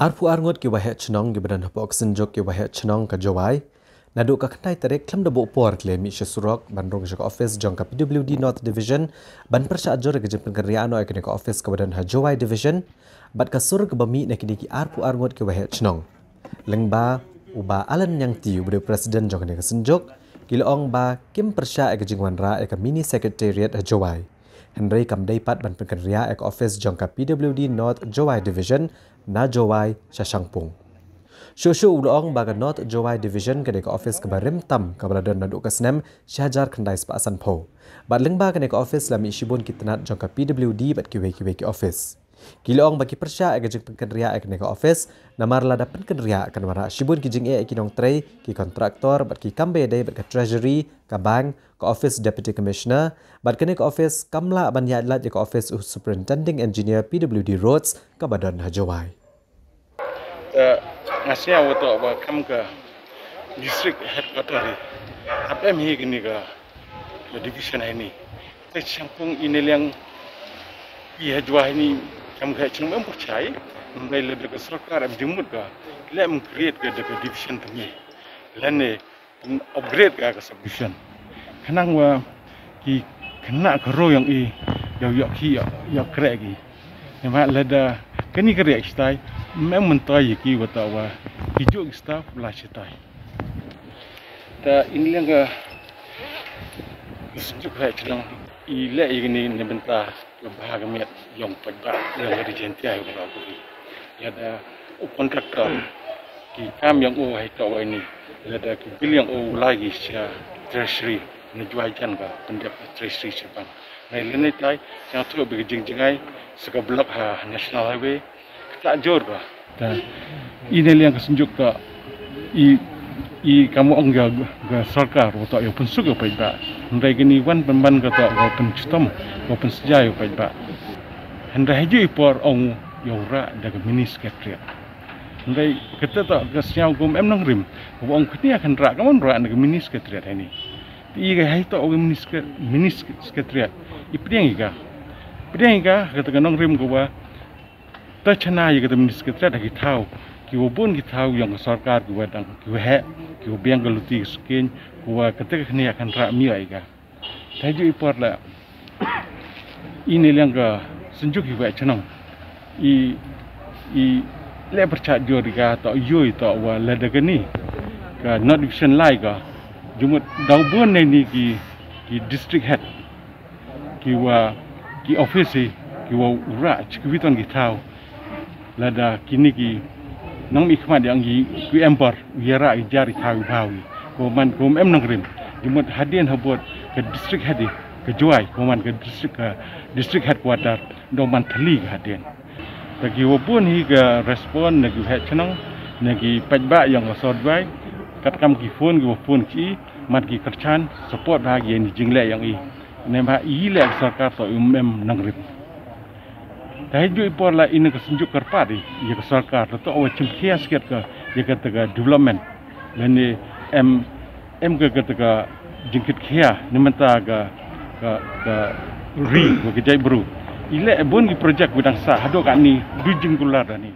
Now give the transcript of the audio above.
Arpu arngot ki wahe chnong gi badan hapok senjok ki wahe chnong ka jawai nadu ka khnai tarek klam dabo por kle mi shesurok bandrong jok office jong ka PWD North Division ban persha ajor ke jempen karya no ekne ka office ka badan ha jawai division bat ka sur ke bami ne kini ki arpu arngot ki wahe chnong lengba uba alan yang tiu bude presiden jong ne ka senjok kilong ba kim persha ek jingwan ra ek mini secretariat ha jawai Henry kamdai pat ban penkerja ek office jong ka PWD North Jawai Division na Jawai Shashangpung. Shushu ulong baga North Jawai Division ke ka office ke barim tam ka baladan nadu kasnem Syajar Khandai Spasan Po. Bat lengba ke ka office lami shibun kitnat jong ka PWD bat kiwe ki office. Kilong bagi persya ek jeng penkerja ek ka office namar lada penkerja kan wara shibun ki jing e kinong tray ki kontraktor bat ki kambe dai bat ka treasury ka bank ka office deputy commissioner bat kene ka office kamla ban ya lat ka office superintending engineer PWD roads ka badan hajawai ngasnya wato ba kam ka district headquarter apa mi gini ka division ini Shashangpung ini yang iya jawai ini kam ka chung mem percaya mulai lebih ke sarkar am dimut ka lem create ke division tni lane upgrade ka subdivision kenang wa ki kena kero yang yo ki yo kregi nema lada keni kreg stai mem mentai ki wata wa ki jog staff la stai ta ini yang ka sejuk hai chlang ile ini nebenta bahagia miat yang pada yang ada jenti ayu berapa ya ada kontraktor ki kam yang hai tahu ini ada ki bil yang lagi sia treasury menjual jan ka pendap treasury sebang nah ini tai yang tu bagi jeng-jengai seka blok ha national highway tak jor ka dan ini yang kesenjuk ka kamu angga ga sarkar atau yang pensuk apa iba hendai gini wan pemban kata ga penstom ga pensjai apa iba hendai haju ipor ong yora daga mini secretariat hendai kata tak ga siau gum em nang rim ong kini akan ra kamun ra daga mini secretariat ini i ga hai to mini secretariat ipdeng iga kata nang rim go ta chana i kata mini secretariat gi thau ki wobun ki thau yang sarkar ki wadang ki he ki biang galuti skin kuwa ketika ni akan rak mi aiga taju ipor la ini yang ga senjuk ki wa chanong i le percak joriga to yoi to wa la daga ni ka not division lai ga jumut daubun ni ki district head ki office ki wa ura chikwiton ki thau la da kini ki nang ikhmat yang ku empor wiara jari tahu bawi koman kom em nang rim jumut hadien habot ke district head ke juai koman ke district headquarter do man thali hadien bagi wobun hi ga respon nagi he chnang nagi pajba yang sodwai kat kam ki phone ki mat ki kerchan support bagi ni jingle yang nema i le sarkar to em nang rim Tahiju ipor la ini kesenjuk kerpadi, ia ke sarkar, atau awak cemkia sikit ke, ia kata ke development, dan ni ke kata ke jengkit kia, ni mentah ke ri, ke jai baru. Ile bon di projek bidang sah, hadok ni, dujing gular ni.